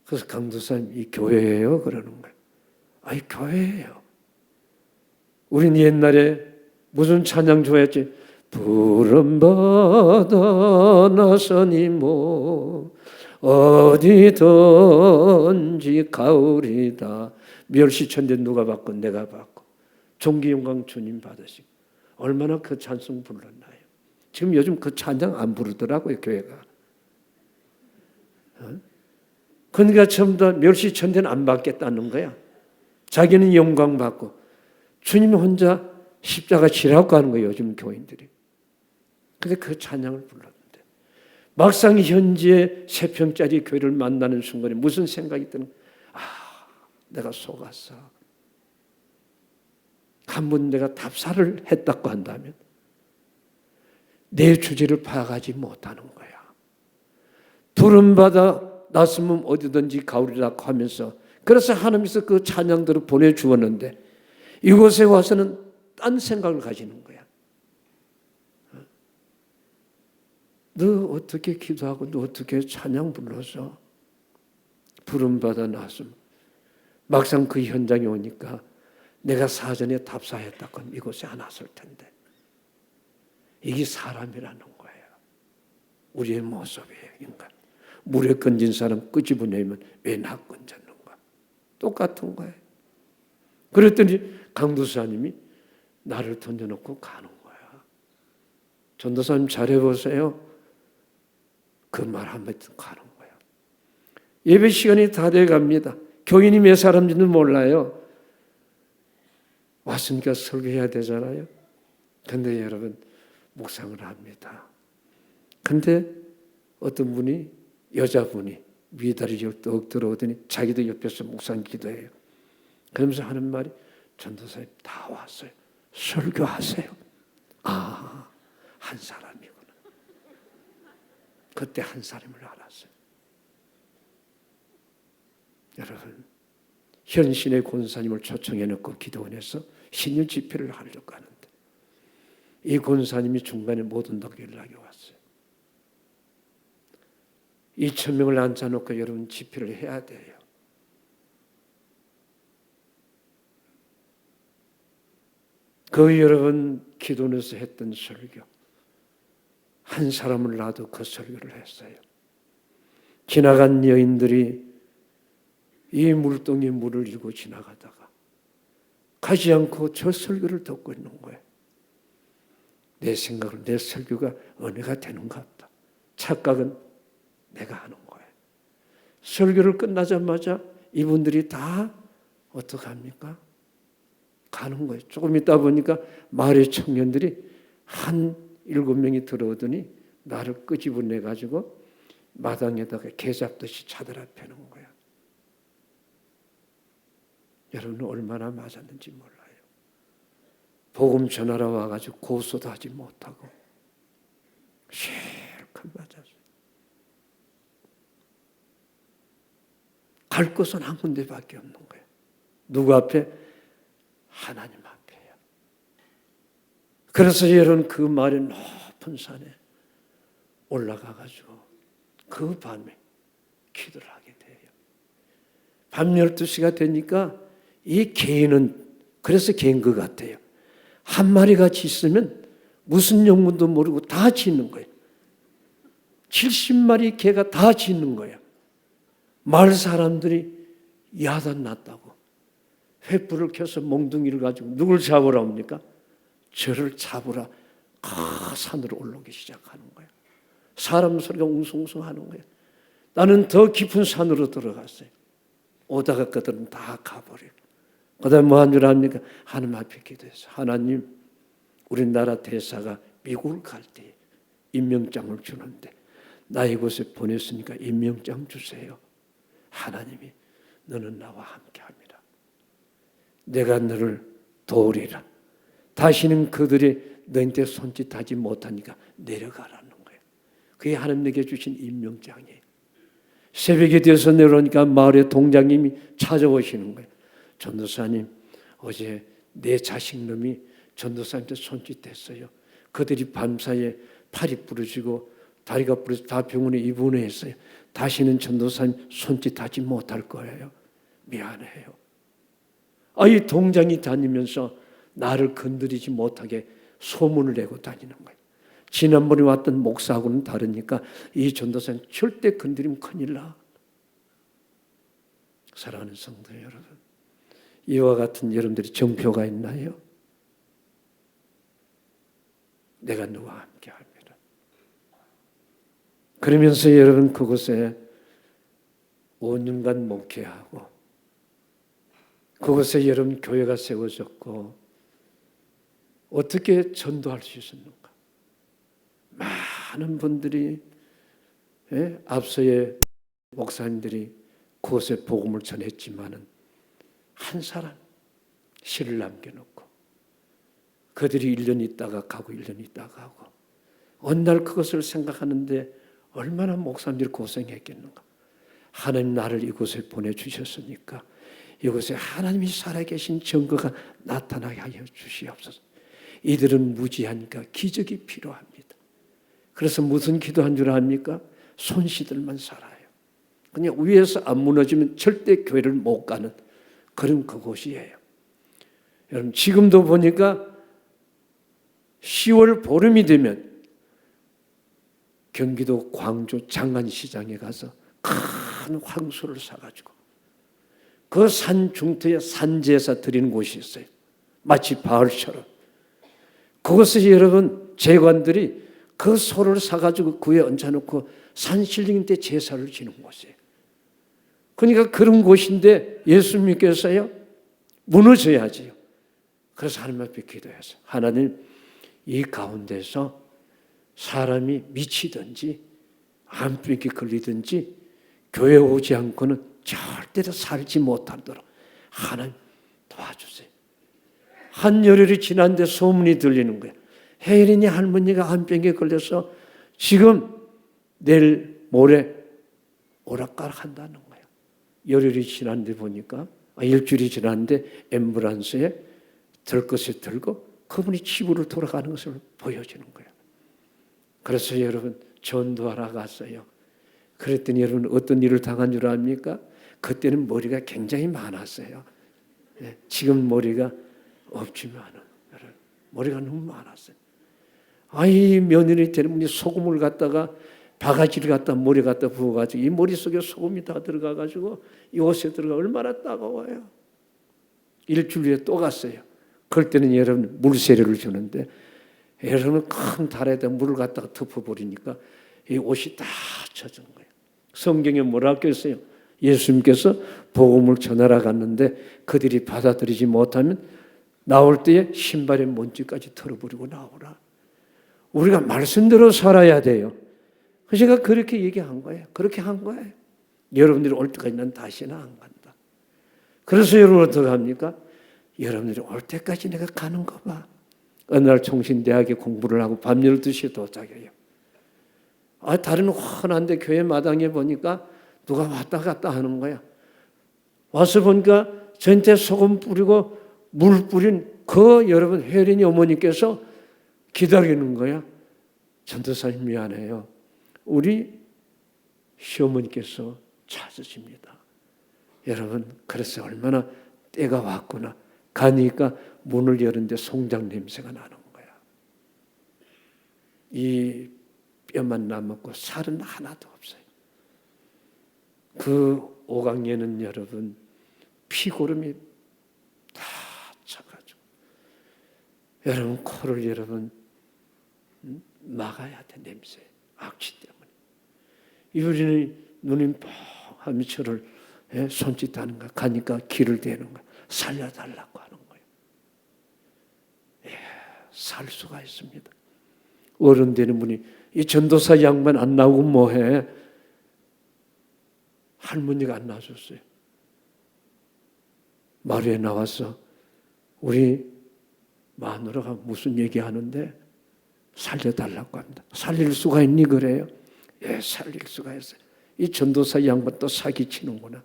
그래서 강도사님, 이 교회예요? 그러는 거예요. 아이, 교회예요. 우린 옛날에 무슨 찬양 좋아했지? 푸른바다 나서니 뭐 어디든지 가을이다. 멸시천대 누가 받고? 내가 받고. 존귀영광 주님 받으시고. 얼마나 그 찬송 불렀나요? 지금 요즘 그 찬양 안 부르더라고요, 교회가. 그러니까 전부 다 멸시천대는 안 받겠다는 거야. 자기는 영광 받고 주님이 혼자 십자가 지라고 하는 거예요, 요즘 교인들이. 근데 그 찬양을 불렀는데 막상 현지에 3평짜리 교회를 만나는 순간에 무슨 생각이 드는 거야? 아, 내가 속았어. 한번 내가 답사를 했다고 한다면 내 주제를 파악하지 못하는 거야. 푸른바다 나서면 어디든지 가을이라고 하면서, 그래서 하나님께서 그 찬양들을 보내주었는데 이곳에 와서는 딴 생각을 가지는 거야. 너 어떻게 기도하고 너 어떻게 찬양 불러서 푸른바다 나서면, 막상 그 현장에 오니까 내가 사전에 답사했다고 하면 이곳에 안 왔을 텐데. 이게 사람이라는 거예요. 우리의 모습이에요, 인간. 물에 건진 사람 끄집어내면 왜 나 건졌는가? 똑같은 거예요. 그랬더니 강도사님이 나를 던져놓고 가는 거야. 전도사님 잘해보세요. 그 말 한마디 가는 거야. 예배 시간이 다 돼갑니다. 교인이 몇 사람인지는 몰라요. 왔으니까 설교해야 되잖아요. 근데 여러분, 묵상을 합니다. 근데 어떤 분이, 여자분이 위다리를 떡 들어오더니 자기도 옆에서 묵상 기도해요. 그러면서 하는 말이, 전도사님 다 왔어요. 설교하세요. 아, 한 사람이구나. 그때 한 사람을 알았어요. 여러분, 현신의 권사님을 초청해놓고 기도원에서 신년 집회를 하려고 하는데 이 권사님이 중간에 못 온다고 연락이 왔어요. 2,000명을 앉혀놓고 여러분 집회를 해야 돼요. 그 여러분 기도원에서 했던 설교, 한 사람을 놔도 그 설교를 했어요. 지나간 여인들이 이 물동에 물을 이고 지나가다가 가지 않고 저 설교를 듣고 있는 거예요. 내 생각은 내 설교가 은혜가 되는가 보다. 착각은 내가 하는 거예요. 설교를 끝나자마자 이분들이 다 어떡합니까? 가는 거예요. 조금 있다 보니까 마을의 청년들이 한 7명이 들어오더니 나를 끄집어내가지고 마당에다가 개 잡듯이 차들아 패는 거야. 여러분은 얼마나 맞았는지 몰라요. 복음 전하러 와가지고 고소도 하지 못하고 실컷 맞았어요. 갈 곳은 한 군데밖에 없는 거예요. 누구 앞에? 하나님 앞에요. 그래서 여러분 그 말의 높은 산에 올라가가지고 그 밤에 기도를 하게 돼요. 밤 12시가 되니까 이 개는, 그래서 개인 것 같아요. 한 마리가 짖으면 무슨 영문도 모르고 다 짖는 거예요. 70마리 개가 다 짖는 거예요. 마을 사람들이 야단 났다고 횃불을 켜서 몽둥이를 가지고 누굴 잡으라 옵니까? 저를 잡으라 산으로 올라오기 시작하는 거예요. 사람 소리가 웅성웅성하는 거예요. 나는 더 깊은 산으로 들어갔어요. 오다가 그들은 다 가버리고, 그 다음에 뭐 한 줄 압니까? 하나님 앞에 기도했어요. 하나님, 우리나라 대사가 미국을 갈 때 임명장을 주는데 나 이곳에 보냈으니까 임명장 주세요. 하나님이 너는 나와 함께합니다. 내가 너를 도우리라. 다시는 그들이 너한테 손짓하지 못하니까 내려가라는 거예요. 그게 하나님에게 주신 임명장이에요. 새벽이 되어서 내려오니까 마을에 동장님이 찾아오시는 거예요. 전도사님, 어제 내 자식놈이 전도사님한테 손짓했어요. 그들이 밤사이에 팔이 부러지고 다리가 부러져 다 병원에 입원했어요. 다시는 전도사님 손짓하지 못할 거예요. 미안해요. 이 동장이 다니면서 나를 건드리지 못하게 소문을 내고 다니는 거예요. 지난번에 왔던 목사하고는 다르니까 이 전도사님 절대 건드리면 큰일 나. 사랑하는 성도 여러분, 이와 같은 여러분들이 정표가 있나요? 내가 누구와 함께 합니다. 그러면서 여러분 그곳에 5년간 목회하고 그곳에 여러분 교회가 세워졌고 어떻게 전도할 수 있었는가? 많은 분들이 앞서의 목사님들이 그곳에 복음을 전했지만은 한 사람 시를 남겨놓고 그들이 1년 있다가 가고 1년 있다가 가고 어느 날 그것을 생각하는데 얼마나 목사님들이 고생했겠는가. 하나님 나를 이곳에 보내주셨으니까 이곳에 하나님이 살아계신 증거가 나타나게 하여 주시옵소서. 이들은 무지하니까 기적이 필요합니다. 그래서 무슨 기도한 줄 압니까? 손씨들만 살아요. 그냥 위에서 안 무너지면 절대 교회를 못 가는 그런 그곳이에요. 여러분 지금도 보니까 10월 보름이 되면 경기도 광주 장안시장에 가서 큰 황소를 사가지고 그 산 중터에 산제사 드리는 곳이 있어요. 마치 바울처럼. 그것에 여러분 재관들이 그 소를 사가지고 그 위에 얹어놓고 산신령 때 제사를 지는 곳이에요. 그러니까 그런 곳인데 예수님께서요 무너져야지요. 그래서 하나님 앞에 기도해서 하나님 이 가운데서 사람이 미치든지 암병에 걸리든지 교회 오지 않고는 절대로 살지 못하도록 하나님 도와주세요. 한 열흘이 지났는데 소문이 들리는 거예요. 혜린이 할머니가 암병에 걸려서 지금 내일 모레 오락가락 한다는 거예요. 열흘이 지났는데 보니까 일주일이 지났는데 앰뷸런스에 들 것을 들고 그분이 집으로 돌아가는 것을 보여주는 거예요. 그래서 여러분 전도하러 갔어요. 그랬더니 여러분 어떤 일을 당한 줄 압니까? 그때는 머리가 굉장히 많았어요. 지금 머리가 없지만은 머리가 너무 많았어요. 이 며느리 되는 분이 소금을 갖다가 바가지를 갖다 머리 갖다 부어가지고 이 머릿속에 소금이 다 들어가가지고 이 옷에 들어가 얼마나 따가워요. 일주일 후에 또 갔어요. 그럴 때는 여러분 물세례를 주는데 여러분 큰 달에다 물을 갖다가 덮어버리니까 이 옷이 다 젖은 거예요. 성경에 뭐라고 했어요? 예수님께서 복음을 전하러 갔는데 그들이 받아들이지 못하면 나올 때에 신발의 먼지까지 털어버리고 나오라. 우리가 말씀대로 살아야 돼요. 제가 그렇게 얘기한 거예요. 그렇게 한 거예요. 여러분들이 올 때까지 난 다시는 안 간다. 그래서 여러분 어떻게 합니까? 여러분들이 올 때까지 내가 가는 거 봐. 어느 날 총신대학에 공부를 하고 밤 12시에 도착해요. 다른 환한데 교회 마당에 보니까 누가 왔다 갔다 하는 거야. 와서 보니까 저한테 소금 뿌리고 물 뿌린 그 여러분 혜린이 어머니께서 기다리는 거야. 전도사님 미안해요. 우리 시어머니께서 찾으십니다. 여러분 그래서 얼마나 때가 왔구나. 가니까 문을 여는데 송장 냄새가 나는 거야. 이 뼈만 남았고 살은 하나도 없어요. 그 오강에는 여러분 피고름이 다 차가지고 여러분 코를 여러분 막아야 돼. 냄새 악취 때문에. 이분이 눈이 뻥하면 저를 손짓하는가 가니까 길을 대는 거야. 살려달라고 하는 거예요. 살 수가 있습니다. 어른 되는 분이 이 전도사 양반 안 나오고 뭐해? 할머니가 안 나와줬어요. 마루에 나와서 우리 마누라가 무슨 얘기하는데 살려달라고 합니다. 살릴 수가 있니 그래요? 살릴 수가 있어요. 이 전도사 양반 또 사기치는구나.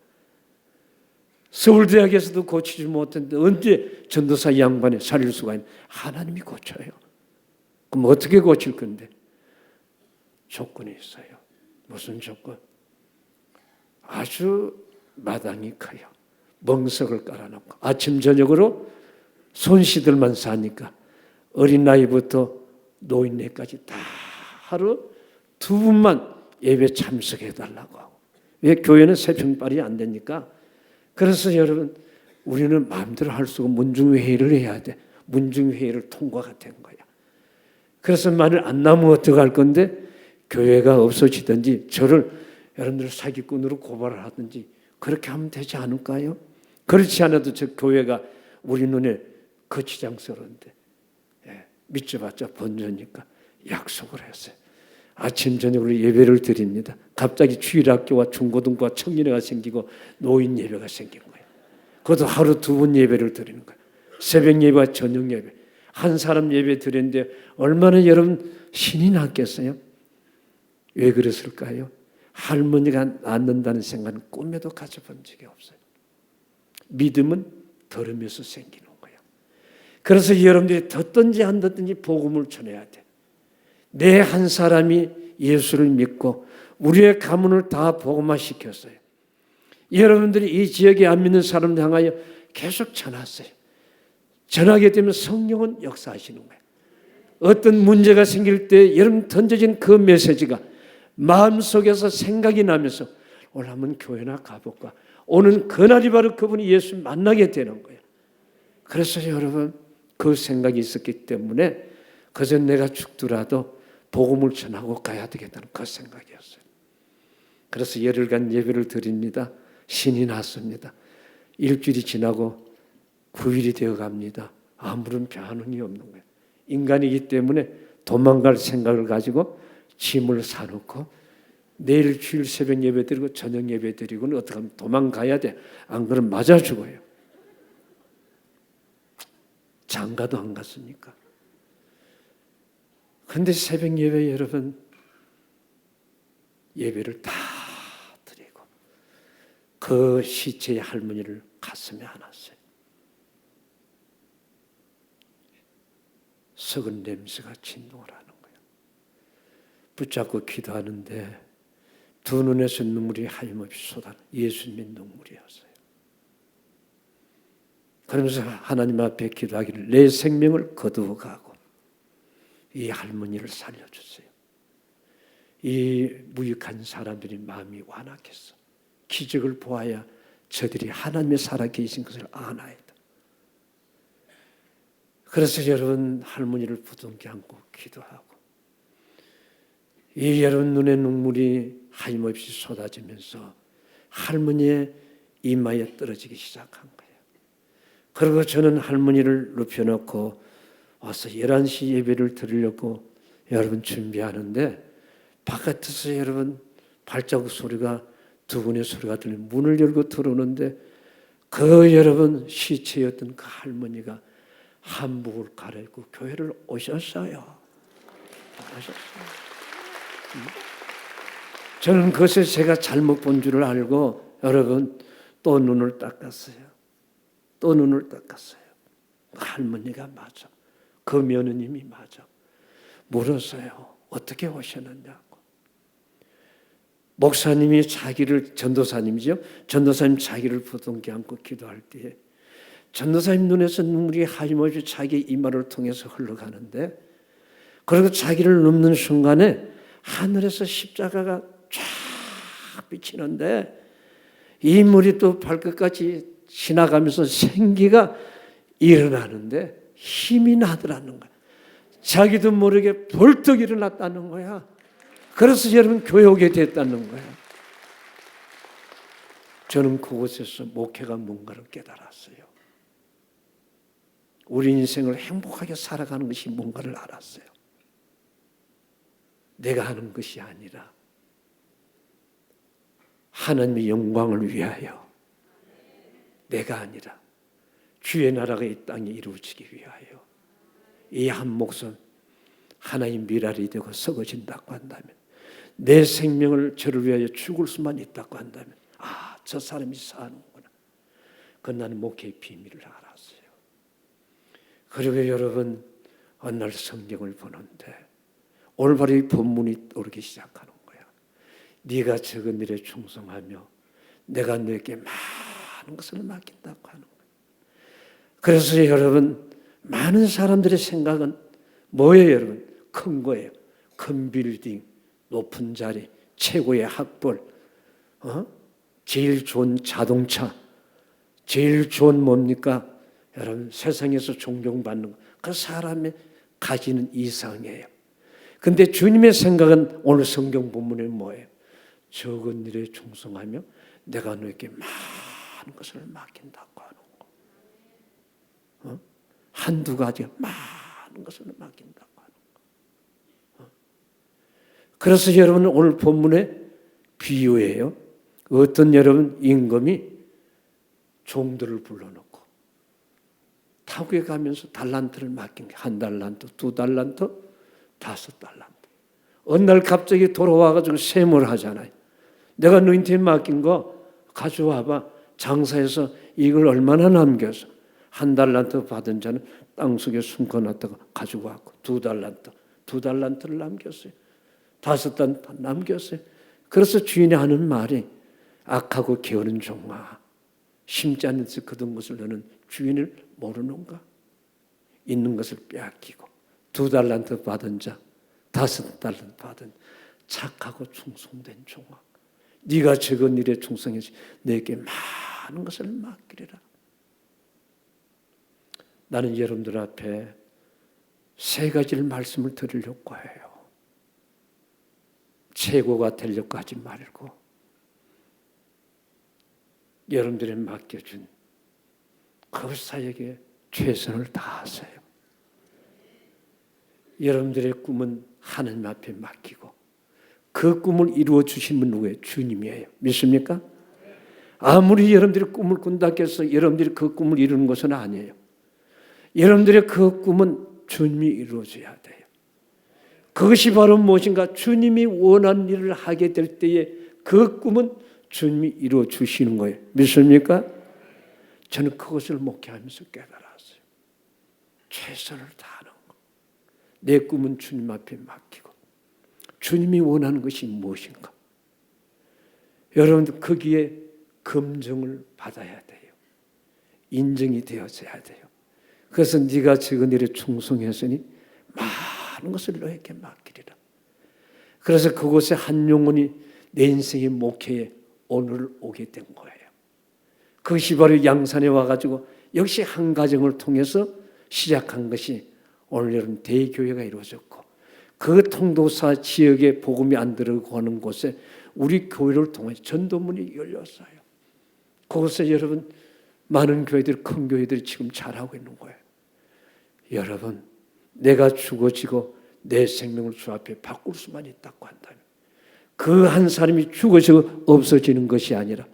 서울대학에서도 고치지 못했는데 언제 전도사 양반이 살릴 수가 있는? 하나님이 고쳐요. 그럼 어떻게 고칠 건데? 조건이 있어요. 무슨 조건? 아주 마당이 커요. 멍석을 깔아놓고 아침 저녁으로 손씨들만 사니까 어린 나이부터 노인네까지 다 하루 2분만 예배 참석해달라고 하고. 왜? 교회는 세평발이 안 되니까. 그래서 여러분, 우리는 마음대로 할 수 없고 문중회의를 해야 돼. 문중회의를 통과가 된 거야. 그래서 만일 안 나면 어떡할 건데, 교회가 없어지든지 저를 여러분들 사기꾼으로 고발을 하든지 그렇게 하면 되지 않을까요? 그렇지 않아도 저 교회가 우리 눈에 거치장스러운데, 믿져봤자 번전이니까 약속을 했어요. 아침 저녁으로 예배를 드립니다. 갑자기 주일학교와 중고등부와 청년회가 생기고 노인 예배가 생긴 거예요. 그것도 하루 2번 예배를 드리는 거예요. 새벽 예배와 저녁 예배. 한 사람 예배 드렸는데 얼마나 여러분 신이 났겠어요? 왜 그랬을까요? 할머니가 낫는다는 생각은 꿈에도 가져본 적이 없어요. 믿음은 들으면서 생기는 거예요. 그래서 여러분들이 듣든지 안 듣든지 복음을 전해야 돼. 내 한 사람이 예수를 믿고 우리의 가문을 다 복음화시켰어요. 여러분들이 이 지역에 안 믿는 사람들 향하여 계속 전하세요. 전하게 되면 성령은 역사하시는 거예요. 어떤 문제가 생길 때 여러분 던져진 그 메시지가 마음속에서 생각이 나면서 오늘 한번 교회나 가볼까. 오는 그날이 바로 그분이 예수 만나게 되는 거예요. 그래서 여러분 그 생각이 있었기 때문에 그저 내가 죽더라도 복음을 전하고 가야 되겠다는 그 생각이었어요. 그래서 열흘간 예배를 드립니다. 신이 났습니다. 일주일이 지나고 9일이 되어 갑니다. 아무런 반응이 없는 거예요. 인간이기 때문에 도망갈 생각을 가지고 짐을 사놓고 내일 주일 새벽 예배 드리고 저녁 예배 드리고는 어떻게 하면 도망가야 돼. 안 그러면 맞아 죽어요. 장가도 안 갔으니까. 그런데 새벽 예배 여러분 예배를 다 드리고 그 시체의 할머니를 가슴에 안았어요. 썩은 냄새가 진동을 하는 거예요. 붙잡고 기도하는데 두 눈에서 눈물이 하염없이 쏟아나 예수님의 눈물이었어요. 그러면서 하나님 앞에 기도하기를 내 생명을 거두어 가고 이 할머니를 살려주세요. 이 무익한 사람들이 마음이 완악했어. 기적을 보아야 저들이 하나님의 살아계신 것을 아나이다. 그래서 여러분 할머니를 부둥켜 안고 기도하고 이 여러분 눈에 눈물이 하염없이 쏟아지면서 할머니의 이마에 떨어지기 시작한 거예요. 그리고 저는 할머니를 눕혀놓고 와서 11시 예배를 드리려고 여러분 준비하는데 바깥에서 여러분 발자국 소리가 두 분의 소리가 들리고 문을 열고 들어오는데 그 여러분 시체였던 그 할머니가 한복을 갈아입고 교회를 오셨어요. 저는 그것을 제가 잘못 본 줄을 알고 여러분 또 눈을 닦았어요. 또 눈을 닦았어요. 할머니가 맞아. 그 며느님이 맞아. 물었어요. 어떻게 오셨느냐고. 목사님이 자기를 전도사님이죠. 전도사님 자기를 부둥켜 안고 기도할 때에 전도사님 눈에서 눈물이 하염없이 자기 이마를 통해서 흘러가는데 그리고 자기를 눕는 순간에 하늘에서 십자가가 쫙 비치는데 이 물이 또 발끝까지 지나가면서 생기가 일어나는데 힘이 나더라는 거야. 자기도 모르게 벌떡 일어났다는 거야. 그래서 여러분 교회 오게 됐다는 거야. 저는 그곳에서 목회가 뭔가를 깨달았어요. 우리 인생을 행복하게 살아가는 것이 뭔가를 알았어요. 내가 하는 것이 아니라 하나님의 영광을 위하여 내가 아니라 주의 나라가 이 땅에 이루어지기 위하여 이 한 목숨 하나님 미랄이 되고 썩어진다고 한다면 내 생명을 저를 위하여 죽을 수만 있다고 한다면 저 사람이 사는구나. 그건 나는 목회의 비밀을 알았어요. 그리고 여러분 어느 날 성경을 보는데 올바로 이 본문이 오르기 시작하는 거야. 네가 적은 일에 충성하며 내가 너에게 많은 것을 맡긴다고 하는 거야. 그래서 여러분 많은 사람들의 생각은 뭐예요 여러분? 큰 거예요. 큰 빌딩, 높은 자리, 최고의 학벌, 제일 좋은 자동차, 제일 좋은 뭡니까? 여러분 세상에서 존경받는 거. 그 사람이 가지는 이상이에요. 근데 주님의 생각은 오늘 성경 본문에 뭐예요? 적은 일에 충성하며 내가 너에게 많은 것을 맡긴다고 하는 거. 한두 가지가 많은 것을 맡긴다고 하는 거. 그래서 여러분 오늘 본문의 비유예요. 어떤 여러분 임금이 종들을 불러놓고 타국에 가면서 달란트를 맡긴 게 한 달란트, 두 달란트, 다섯 달란트. 어느 날 갑자기 돌아와가지고 세무를 하잖아요. 내가 너한테 맡긴 거 가져와봐. 장사해서 이걸 얼마나 남겨서 한 달란트 받은 자는 땅속에 숨겨놨다가 가지고 왔고 두 달란트를 남겼어요. 다섯 달란트 남겼어요. 그래서 주인이 하는 말이 악하고 게으른 종아 심지 않은 듯이 거둔 것을 너는 주인을 모르는가? 있는 것을 빼앗기고 두 달란트 받은 자 다섯 달란트 받은 착하고 충성된 종아 네가 적은 일에 충성해서 내게 많은 것을 맡기리라. 나는 여러분들 앞에 세 가지를 말씀을 드리려고 해요. 최고가 되려고 하지 말고 여러분들이 맡겨준 그 사역에 최선을 다하세요. 여러분들의 꿈은 하나님 앞에 맡기고 그 꿈을 이루어 주신 분 누구예요? 주님이에요. 믿습니까? 아무리 여러분들이 꿈을 꾼다 해서 여러분들이 그 꿈을 이루는 것은 아니에요. 여러분들의 그 꿈은 주님이 이루어져야 돼요. 그것이 바로 무엇인가? 주님이 원하는 일을 하게 될 때에 그 꿈은 주님이 이루어 주시는 거예요. 믿습니까? 저는 그것을 목회하면서 깨달았어요. 최선을 다하는 것. 내 꿈은 주님 앞에 맡기고 주님이 원하는 것이 무엇인가? 여러분들 거기에 검증을 받아야 돼요. 인정이 되어져야 돼요. 그래서 네가 적은 일에 충성했으니 많은 것을 너에게 맡기리라. 그래서 그곳에 한 영혼이 내 인생의 목회에 오늘 오게 된 거예요. 그것이 바로 양산에 와가지고 역시 한 가정을 통해서 시작한 것이 오늘 여러분 대교회가 이루어졌고 그 통도사 지역에 복음이 안 들어가는 곳에 우리 교회를 통해 전도문이 열렸어요. 그곳에 여러분 많은 교회들, 큰 교회들이 지금 잘하고 있는 거예요. 여러분 내가 죽어지고 내 생명을 주 앞에 바꿀 수만 있다고 한다면 그 한 사람이 죽어지고 없어지는 것이 아니라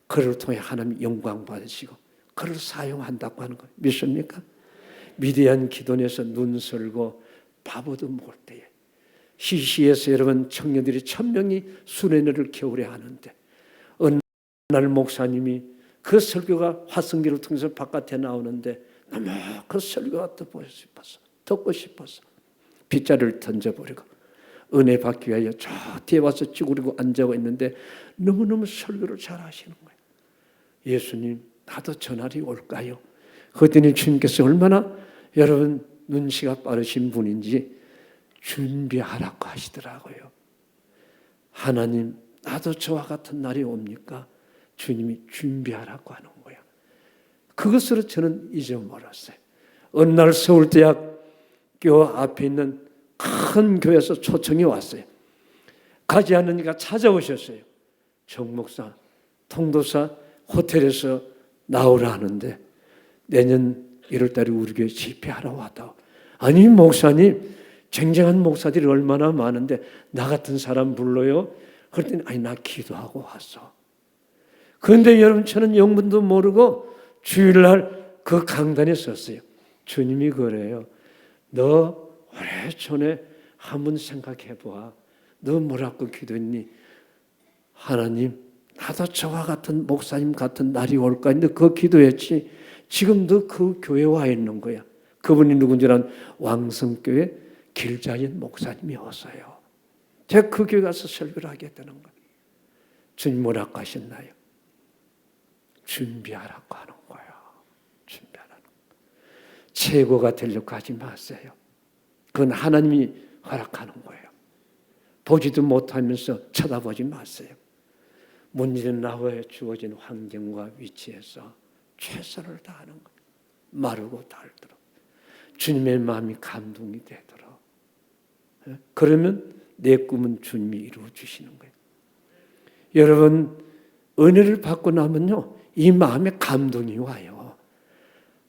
그를 통해 하나님 영광 받으시고 그를 사용한다고 하는 거 믿습니까? 미디안 기돈에서 눈 설고 밥 얻어먹을 때에 시시에서 여러분 청년들이 1000명이 수련회를 겨울에 하는데 어느 날 목사님이 그 설교가 화성기를 통해서 바깥에 나오는데 너무 그 설교가 듣고 싶어서 빗자루를 던져버리고 은혜 받기 위하여 저 뒤에 와서 쭈그리고 앉아 있는데 너무너무 설교를 잘하시는 거예요. 예수님 나도 저 날이 올까요? 그랬더니 주님께서 얼마나 여러분 눈치가 빠르신 분인지 준비하라고 하시더라고요. 하나님 나도 저와 같은 날이 옵니까? 주님이 준비하라고 하는 거야. 그것으로 저는 잊어버렸어요. 어느 날 서울대학교 앞에 있는 큰 교회에서 초청이 왔어요. 가지 않으니까 찾아오셨어요. 정 목사, 통도사 호텔에서 나오라 하는데 내년 1월달에 우리 교회 집회하러 왔다고. 아니 목사님 쟁쟁한 목사들이 얼마나 많은데 나 같은 사람 불러요? 그랬더니 아니 나 기도하고 왔어. 그런데 여러분 저는 영문도 모르고 주일날 그 강단에 섰어요. 주님이 그래요. 너 오래전에 한번 생각해봐. 너 뭐라고 기도했니? 하나님, 나도 저와 같은 목사님 같은 날이 올까 했는데 그 기도했지. 지금도 그 교회에 와 있는 거야. 그분이 누군지는 왕성교회 길자인 목사님이었어요. 제가 그 교회 가서 설교를 하게 되는 거예요. 주님 뭐라고 하셨나요? 준비하라고 하는 거예요. 준비하라는 거예요. 최고가 되려고 하지 마세요. 그건 하나님이 허락하는 거예요. 보지도 못하면서 쳐다보지 마세요. 문제는 나와 주어진 환경과 위치에서 최선을 다하는 거예요. 마르고 닳도록. 주님의 마음이 감동이 되도록. 그러면 내 꿈은 주님이 이루어 주시는 거예요. 여러분, 은혜를 받고 나면요, 이 마음에 감동이 와요.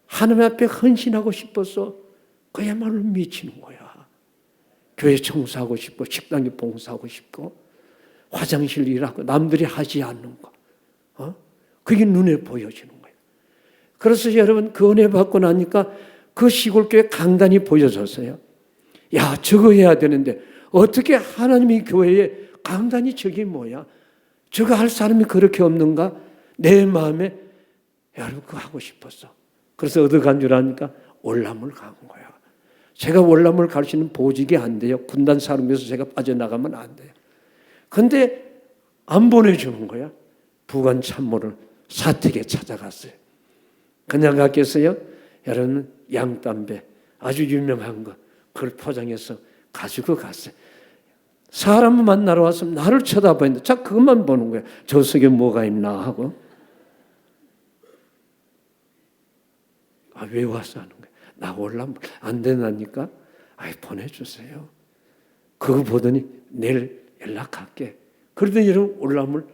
하나님 앞에 헌신하고 싶어서 그야말로 미치는 거야. 교회 청소하고 싶고, 식당에 봉사하고 싶고, 화장실 일하고, 남들이 하지 않는 거. 그게 눈에 보여지는 거예요. 그래서 여러분, 그 은혜 받고 나니까 그 시골교회 강단이 보여졌어요. 야, 저거 해야 되는데, 어떻게 하나님이 교회에 강단이 저게 뭐야? 저거 할 사람이 그렇게 없는가? 내 마음에 여러분 그거 하고 싶었어. 그래서 어디 간 줄 아니까 월남을 간 거야. 제가 월남을 갈 수 있는 보직이 안 돼요. 군단 사령부에서 제가 빠져나가면 안 돼요. 근데 안 보내주는 거야. 부관 참모를 사택에 찾아갔어요. 그냥 갔겠어요? 여러분 양담배 아주 유명한 거 그걸 포장해서 가지고 갔어요. 사람을 만나러 왔으면 나를 쳐다보는데 자 그것만 보는 거야. 저 속에 뭐가 있나 하고. 왜 와서 하는 거야? 나 월남 안 된다니까? 보내주세요. 그거 보더니 내일 연락할게. 그러더니 여러분 월남을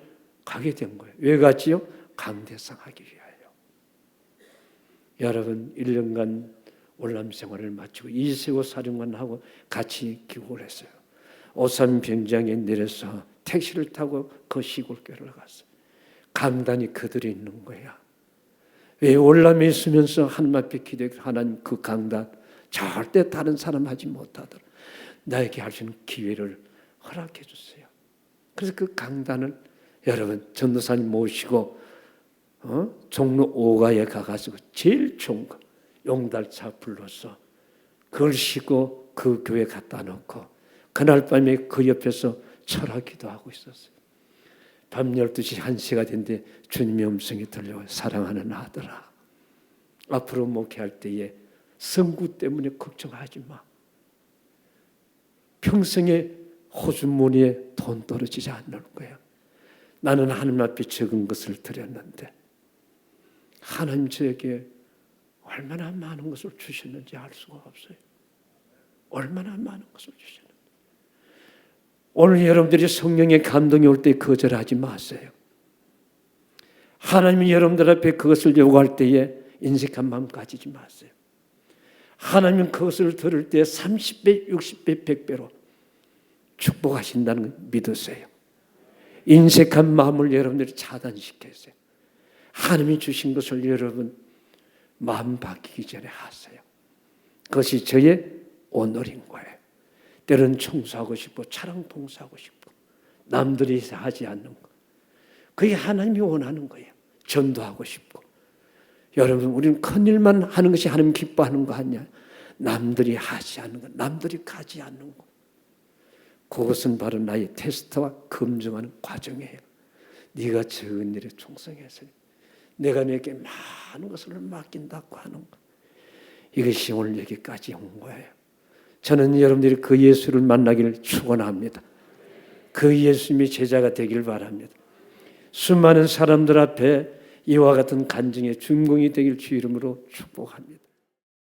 가게 된 거예요. 왜 갔지요? 강대상 하기 위하여. 여러분 1년간 월남 생활을 마치고 이세호 사령관하고 같이 기고를 했어요. 오산 병장에 내려서 택시를 타고 그 시골교회를 갔어요. 강단이 그들이 있는 거야. 왜 월남에 있으면서 하나님 앞에 기도해 하나님 그 강단 절대 다른 사람 하지 못하도록 나에게 할 수 있는 기회를 허락해 주세요. 그래서 그 강단을 여러분 전도사님 모시고 종로 5가에 가가지고 제일 좋은 거 용달차 불러서 그걸 싣고 그 교회 갖다 놓고 그날 밤에 그 옆에서 철학기도 하고 있었어요. 밤 12시 1시가 됐는데 주님의 음성이 들려요. 사랑하는 아들아, 앞으로 목회할 때에 성구 때문에 걱정하지 마. 평생에 호주머니에 돈 떨어지지 않는 거야. 나는 하나님 앞에 적은 것을 드렸는데 하나님 저에게 얼마나 많은 것을 주셨는지 알 수가 없어요. 얼마나 많은 것을 주셨는지. 오늘 여러분들이 성령의 감동이 올 때 거절하지 마세요. 하나님이 여러분들 앞에 그것을 요구할 때에 인색한 마음 가지지 마세요. 하나님은 그것을 들을 때 30배, 60배, 100배로 축복하신다는 걸 믿으세요. 인색한 마음을 여러분들이 차단시키세요. 하나님이 주신 것을 여러분 마음 바뀌기 전에 하세요. 그것이 저의 오늘인 거예요. 때로는 청소하고 싶고 차량 봉사하고 싶고 남들이 하지 않는 거. 그게 하나님이 원하는 거예요. 전도하고 싶고. 여러분 우리는 큰일만 하는 것이 하나님 기뻐하는 거 아니야. 남들이 하지 않는 거. 남들이 가지 않는 거. 그것은 바로 나의 테스트와 검증하는 과정이에요. 네가 적은 일에 충성해서 내가 내게 많은 것을 맡긴다고 하는 것. 이것이 오늘 여기까지 온 거예요. 저는 여러분들이 그 예수를 만나기를 축원합니다. 그 예수님이 제자가 되길 바랍니다. 수많은 사람들 앞에 이와 같은 간증의 주인공이 되길 주 이름으로 축복합니다.